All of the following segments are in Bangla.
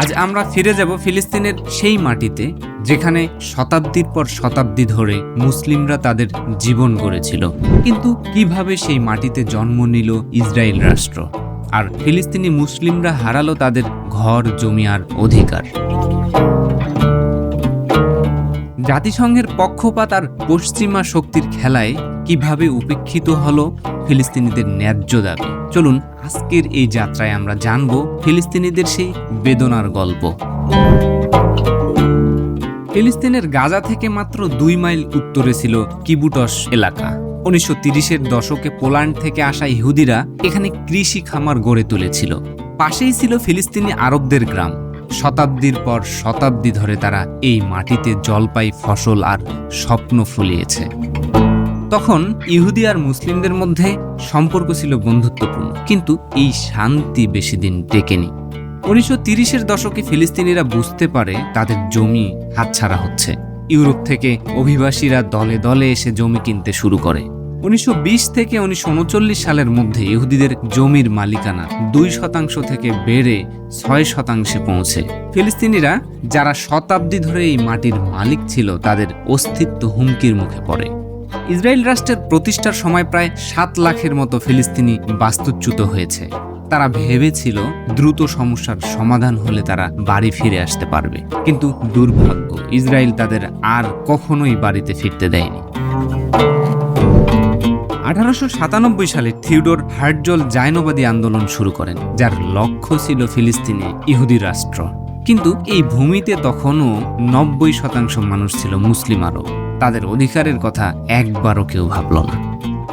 আজ আমরা ফিরে যাব ফিলিস্তিনের সেই মাটিতে যেখানে শতাব্দীর পর শতাব্দী ধরে মুসলিমরা তাদের জীবন গড়েছিল, কিন্তু কিভাবে সেই মাটিতে জন্ম নিল ইসরায়েল রাষ্ট্র, আর ফিলিস্তিনি মুসলিমরা হারালো তাদের ঘর, জমি আর অধিকার। জাতিসংঘের পক্ষপাত আর পশ্চিমা শক্তির খেলায় কিভাবে উপেক্ষিত হলো ফিলিস্তিনিদের ন্যায্য দাবি। চলুন আজকের এই যাত্রায় আমরা জানব ফিলিস্তিনিদের সেই বেদনার গল্প। ফিলিস্তিনের গাজা থেকে মাত্র 2 মাইল উত্তরে ছিল কিবুটস এলাকা। 1930-এর দশকে পোল্যান্ড থেকে আসা ইহুদিরা এখানে কৃষি খামার গড়ে তুলেছিল। পাশেই ছিল ফিলিস্তিনি আরবদের গ্রাম। শতাব্দীর পর শতাব্দী ধরে তারা এই মাটিতে জলপাই, ফসল আর স্বপ্ন ফলিয়েছে। তখন ইহুদি আর মুসলিমদের মধ্যে সম্পর্ক ছিল বন্ধুত্বপূর্ণ, কিন্তু এই শান্তি বেশি দিন টেকেনি। 1930-এর দশকে ফিলিস্তিনিরা বুঝতে পারে তাদের জমি হাতছাড়া হচ্ছে। ইউরোপ থেকে অভিবাসীরা দলে দলে এসে জমি কিনতে শুরু করে। 1920 থেকে 1939 সালের মধ্যে ইহুদিদের জমির মালিকানা 2% থেকে বেড়ে 6% পৌঁছে। ফিলিস্তিনিরা যারা শতাব্দী ধরে এই মাটির মালিক ছিল, তাদের অস্তিত্ব হুমকির মুখে পড়ে। ইসরায়েল রাষ্ট্রের প্রতিষ্ঠার সময় প্রায় 7 লাখের মতো ফিলিস্তিনি বাস্তুচ্যুত হয়েছে। তারা ভেবেছিল দ্রুত সমস্যার সমাধান হলে তারা বাড়ি ফিরে আসতে পারবে, কিন্তু দুর্ভাগ্য, ইসরায়েল তাদের আর কখনোই বাড়িতে ফিরতে দেয়নি। 1897 সালে থিওডর হার্টজল জায়নবাদী আন্দোলন শুরু করেন, যার লক্ষ্য ছিল ফিলিস্তিনে ইহুদি রাষ্ট্র। কিন্তু এই ভূমিতে তখনও 90% মানুষ ছিল মুসলিম আরব। তাদের অধিকারের কথা একবারও কেউ ভাবল না।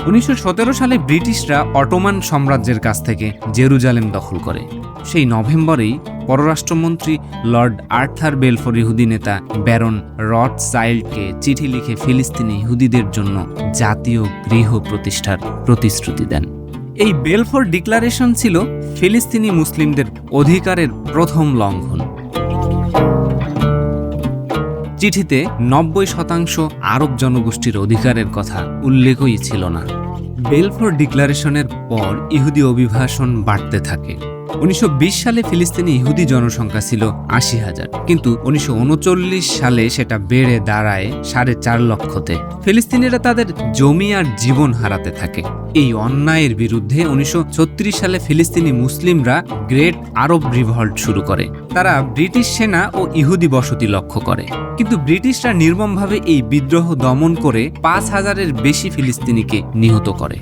1917 সালে ব্রিটিশরা অটোমান সাম্রাজ্যের কাছ থেকে জেরুজালেম দখল করে। সেই নভেম্বরেই পররাষ্ট্রমন্ত্রী লর্ড আর্থার বেলফোর ইহুদি নেতা ব্যারন রথচাইল্ডকে চিঠি লিখে ফিলিস্তিনি ইহুদিদের জন্য জাতীয় গৃহ প্রতিষ্ঠার প্রতিশ্রুতি দেন। এই বেলফোর ডিক্লারেশন ছিল ফিলিস্তিনি মুসলিমদের অধিকারের প্রথম লঙ্ঘন। চিঠিতে 90% আরব জনগোষ্ঠীর অধিকারের কথা উল্লেখই ছিল না। বেলফোর ডিক্লারেশনের পর ইহুদি অভিবাসন বাড়তে থাকে। 1920 সালে ফিলিস্তিনি ইহুদি জনসংখ্যা ছিল 80,000, কিন্তু 1939 সালে সেটা বেড়ে দাঁড়ায় 4.5 লক্ষতে। ফিলিস্তিনিরা তাদের জমি আর জীবন হারাতে থাকে। এই অন্যায়ের বিরুদ্ধে 1936 সালে ফিলিস্তিনি মুসলিমরা গ্রেট আরব রিভল্ট শুরু করে। তারা ব্রিটিশ সেনা ও ইহুদি বসতি লক্ষ্য করে, কিন্তু ব্রিটিশরা নির্মমভাবে এই বিদ্রোহ দমন করে 5,000-এর বেশি ফিলিস্তিনিকে নিহত করে।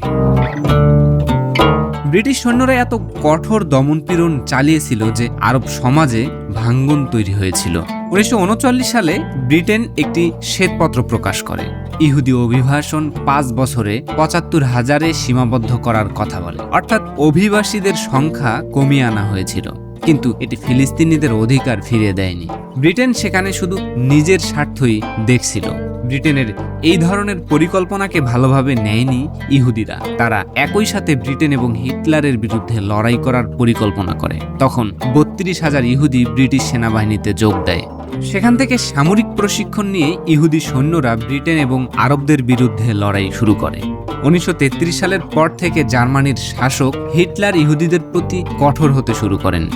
ব্রিটিশ সৈন্যরা এত কঠোর দমনপীড়ন চালিয়েছিল যে আরব সমাজে ভাঙ্গন তৈরি হয়েছিল। 1939 সালে ব্রিটেন একটি শ্বেতপত্র প্রকাশ করে। ইহুদি অভিবাসন 5 বছরে 75,000-এ সীমাবদ্ধ করার কথা বলে, অর্থাৎ অভিবাসীদের সংখ্যা কমিয়ে আনা হয়েছিল, কিন্তু এটি ফিলিস্তিনিদের অধিকার ফিরিয়ে দেয়নি। ব্রিটেন সেখানে শুধু নিজের স্বার্থই দেখছিল। ব্রিটেনের এই ধরনের পরিকল্পনাকে ভালোভাবে নেয়নি ইহুদিরা। তারা একই সাথে ব্রিটেন এবং হিটলারের বিরুদ্ধে লড়াই করার পরিকল্পনা করে। তখন 32,000 ইহুদি ব্রিটিশ সেনাবাহিনীতে যোগ দেয়। সেখান থেকে সামরিক প্রশিক্ষণ নিয়ে ইহুদি সৈন্যরা ব্রিটেন এবং আরবদের বিরুদ্ধে লড়াই শুরু করে। 1933 সালের পর থেকে জার্মানির শাসক হিটলার ইহুদিদের প্রতি কঠোর হতে শুরু করেন।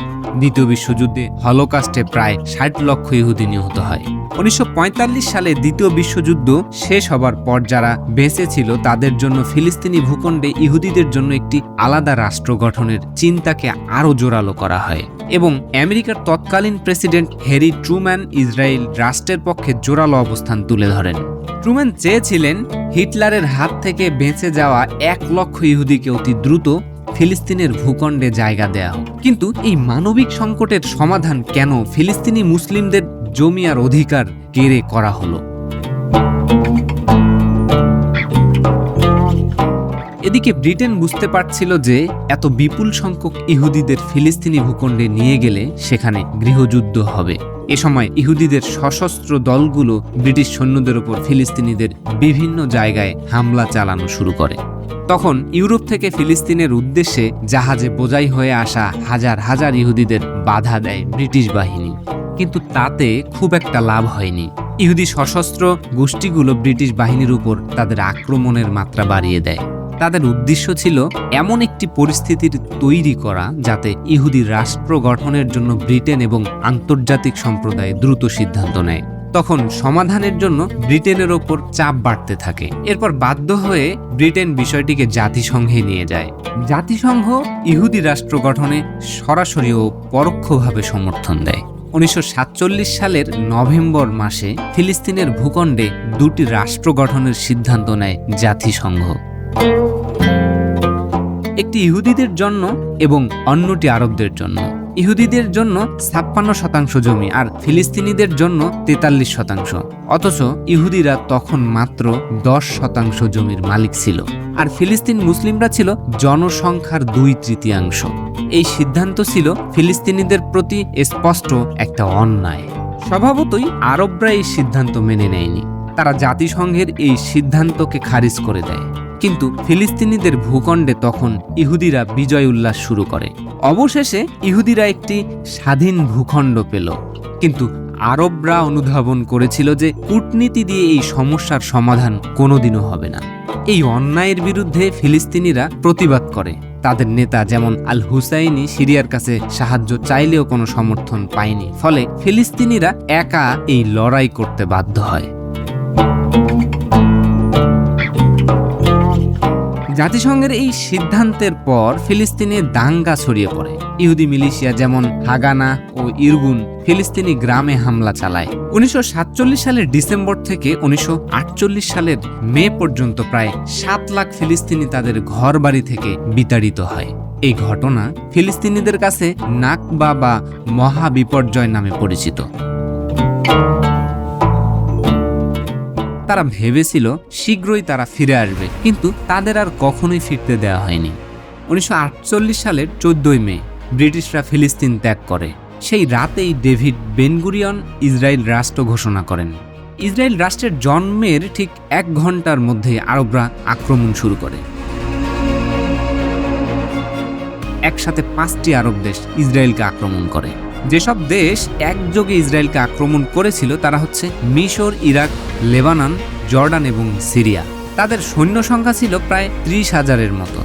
দ্বিতীয় বিশ্বযুদ্ধে হলোকাস্টে প্রায় 60 লক্ষ ইহুদি নিহত হয়। 1945 সালে দ্বিতীয় বিশ্বযুদ্ধ শেষ হবার পর যারা বেঁচে ছিল তাদের জন্য ফিলিস্তিনি ভূখণ্ডে ইহুদিদের জন্য একটি আলাদা রাষ্ট্র গঠনের চিন্তাকে আরও জোরালো করা হয়, এবং আমেরিকার তৎকালীন প্রেসিডেন্ট হ্যারি ট্রুম্যান ইসরায়েল রাষ্ট্রের পক্ষে জোরালো অবস্থান তুলে ধরেন। ট্রুম্যান চেয়েছিলেন হিটলারের হাত থেকে বেঁচে যাওয়া 1 লক্ষ ইহুদিকে অতি দ্রুত ফিলিস্তিনের ভূখণ্ডে জায়গা দেয়া হোক। কিন্তু এই মানবিক সংকটের সমাধান কেন ফিলিস্তিনি মুসলিমদের জমি আর অধিকার কেড়ে করা হলো? এদিকে ব্রিটেন বুঝতে পারছিল যে এত বিপুল সংখ্যক ইহুদিদের ফিলিস্তিনি ভূখণ্ডে নিয়ে গেলে সেখানে গৃহযুদ্ধ হবে। এ সময় ইহুদিদের সশস্ত্র দলগুলো ব্রিটিশ সৈন্যদের উপর ফিলিস্তিনিদের বিভিন্ন জায়গায় হামলা চালানো শুরু করে। তখন ইউরোপ থেকে ফিলিস্তিনের উদ্দেশ্যে জাহাজে বোঝাই হয়ে আসা হাজার হাজার ইহুদিদের বাধা দেয় ব্রিটিশ বাহিনী, কিন্তু তাতে খুব একটা লাভ হয়নি। ইহুদি সশস্ত্র গোষ্ঠীগুলো ব্রিটিশ বাহিনীর উপর তাদের আক্রমণের মাত্রা বাড়িয়ে দেয়। তাদের উদ্দেশ্য ছিল এমন একটি পরিস্থিতির তৈরি করা যাতে ইহুদি রাষ্ট্র গঠনের জন্য ব্রিটেন এবং আন্তর্জাতিক সম্প্রদায় দ্রুত সিদ্ধান্ত নেয়। তখন সমাধানের জন্য ব্রিটেনের ওপর চাপ বাড়তে থাকে। এরপর বাধ্য হয়ে ব্রিটেন বিষয়টিকে জাতিসংঘে নিয়ে যায়। জাতিসংঘ ইহুদি রাষ্ট্র গঠনে সরাসরি ও পরোক্ষভাবে সমর্থন দেয়। 1947 সালের নভেম্বর মাসে ফিলিস্তিনের ভূখণ্ডে দুটি রাষ্ট্র গঠনের সিদ্ধান্ত নেয় জাতিসংঘ, একটি ইহুদিদের জন্য এবং অন্যটি আরবদের জন্য। ইহুদিদের জন্য 56% জমি আর ফিলিস্তিনিদের জন্য 43%। অথচ ইহুদিরা তখন মাত্র 10% জমির মালিক ছিল, আর ফিলিস্তিন মুসলিমরা ছিল জনসংখ্যার 2/3। এই সিদ্ধান্ত ছিল ফিলিস্তিনিদের প্রতি স্পষ্ট একটা অন্যায়। স্বভাবতই আরবরা এই সিদ্ধান্ত মেনে নেয়নি। তারা জাতিসংঘের এই সিদ্ধান্তকে খারিজ করে দেয়। কিন্তু ফিলিস্তিনিদের ভূখণ্ডে তখন ইহুদিরা বিজয় উল্লাস শুরু করে। অবশেষে ইহুদিরা একটি স্বাধীন ভূখণ্ড পেল। কিন্তু আরবরা অনুধাবন করেছিল যে কূটনীতি দিয়ে এই সমস্যার সমাধান কোনোদিনও হবে না। এই অন্যায়ের বিরুদ্ধে ফিলিস্তিনিরা প্রতিবাদ করে। তাদের নেতা যেমন আল হুসাইনি সিরিয়ার কাছে সাহায্য চাইলেও কোনো সমর্থন পায়নি। ফলে ফিলিস্তিনিরা একা এই লড়াই করতে বাধ্য হয়। জাতিসংঘের এই সিদ্ধান্তের পর ফিলিস্তিনে দাঙ্গা ছড়িয়ে পড়ে। ইহুদি মিলিশিয়া যেমন হাগানা ও ইরগুন ফিলিস্তিনি গ্রামে হামলা চালায়। 1947 সালের ডিসেম্বর থেকে 1948 সালের মে পর্যন্ত প্রায় 7 লাখ ফিলিস্তিনি তাদের ঘরবাড়ি থেকে বিতাড়িত হয়। এই ঘটনা ফিলিস্তিনিদের কাছে নাকবা বা মহা বিপর্যয় নামে পরিচিত। তারা ভেবেছিল শীঘ্রই তারা ফিরে আসবে, কিন্তু তাদের আর কখনোই ফিরতে দেওয়া হয়নি। 1948 সালের 14 মে ব্রিটিশরা ফিলিস্তিন ত্যাগ করে। সেই রাতেই ডেভিড বেনগুরিয়ন ইসরায়েল রাষ্ট্র ঘোষণা করেন। ইসরায়েল রাষ্ট্রের জন্মের ঠিক 1 ঘন্টার মধ্যে আরবরা আক্রমণ শুরু করে। একসাথে 5টি আরব দেশ ইসরায়েলকে আক্রমণ করে। যেসব দেশ একযোগে ইসরায়েলকে আক্রমণ করেছিল তারা হচ্ছে মিশর, ইরাক, লেবানন, জর্ডান এবং সিরিয়া। তাদের সৈন্য সংখ্যা ছিল প্রায় 30,000-এর মতো।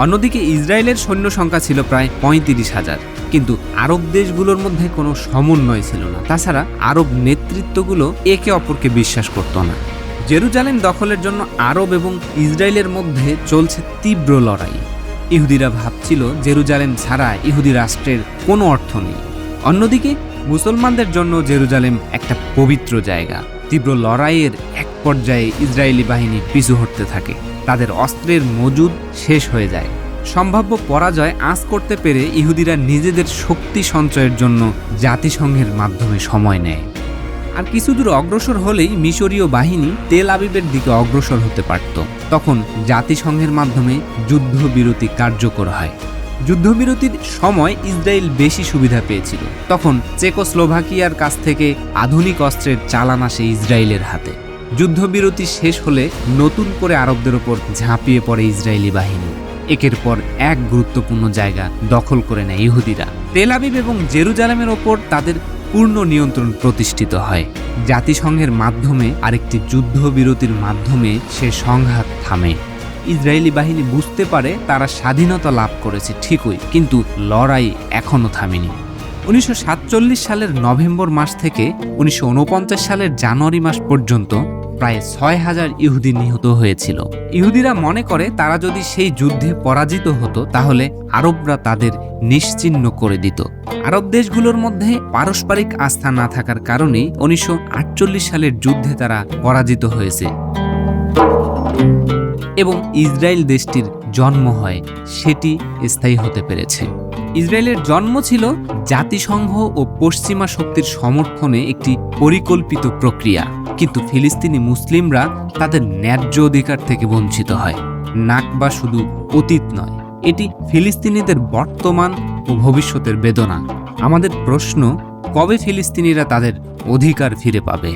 অন্যদিকে ইসরায়েলের সৈন্য সংখ্যা ছিল প্রায় 35,000। কিন্তু আরব দেশগুলোর মধ্যে কোনো সমন্বয় ছিল না। তাছাড়া আরব নেতৃত্বগুলো একে অপরকে বিশ্বাস করত না। জেরুজালেম দখলের জন্য আরব এবং ইসরায়েলের মধ্যে চলছে তীব্র লড়াই। ইহুদিরা ভাবছিল জেরুজালেম ছাড়া ইহুদি রাষ্ট্রের কোনো অর্থ নেই। অন্যদিকে মুসলমানদের জন্য জেরুজালেম একটা পবিত্র জায়গা। তীব্র লড়াইয়ের এক পর্যায়ে ইসরায়েলি বাহিনী পিছু হটতে থাকে। তাদের অস্ত্রের মজুদ শেষ হয়ে যায়। সম্ভাব্য পরাজয় আঁচ করতে পেরে ইহুদিরা নিজেদের শক্তি সঞ্চয়ের জন্য জাতিসংঘের মাধ্যমে সময় নেয়। আর কিছু দূর অগ্রসর হলেই মিশরীয় বাহিনী তেল আবিবের দিকে অগ্রসর হতে পারত। তখন জাতিসংঘের মাধ্যমে যুদ্ধবিরতি কার্যকর হয়। যুদ্ধবিরতির সময় ইসরায়েল বেশি সুবিধা পেয়েছিল। তখন চেকোস্লোভাকিয়ার কাছ থেকে আধুনিক অস্ত্রের চালান আসে ইসরায়েলের হাতে। যুদ্ধবিরতি শেষ হলে নতুন করে আরবদের ওপর ঝাঁপিয়ে পড়ে ইসরায়েলি বাহিনী। একের পর এক গুরুত্বপূর্ণ জায়গা দখল করে নেয় ইহুদিরা। তেল আবিব এবং জেরুজালেমের ওপর তাদের পূর্ণ নিয়ন্ত্রণ প্রতিষ্ঠিত হয়। জাতিসংঘের মাধ্যমে আরেকটি যুদ্ধবিরতির মাধ্যমে সে সংঘাত থামে। ইসরায়েলি বাহিনী বুঝতে পারে তারা স্বাধীনতা লাভ করেছে ঠিকই, কিন্তু লড়াই এখনও থামেনি। 1947 সালের নভেম্বর মাস থেকে 1949 সালের জানুয়ারি মাস পর্যন্ত প্রায় 6,000 ইহুদি নিহত হয়েছিল। ইহুদিরা মনে করে তারা যদি সেই যুদ্ধে পরাজিত হতো তাহলে আরবরা তাদের নিশ্চিহ্ন করে দিত। আরব দেশগুলোর মধ্যে পারস্পরিক আস্থা না থাকার কারণেই 1948 সালের যুদ্ধে তারা পরাজিত হয়েছে এবং ইসরায়েল দেশটির জন্ম হয়, সেটি স্থায়ী হতে পেরেছে। ইসরায়েলের জন্ম ছিল জাতিসংঘ ও পশ্চিমা শক্তির সমর্থনে একটি পরিকল্পিত প্রক্রিয়া। কিন্তু ফিলিস্তিনি মুসলিমরা তাদের ন্যায্য অধিকার থেকে বঞ্চিত হয়। নাকবা শুধু অতীত নয়, এটি ফিলিস্তিনিদের বর্তমান ও ভবিষ্যতের বেদনা। আমাদের প্রশ্ন, কবে ফিলিস্তিনিরা তাদের অধিকার ফিরে পাবে?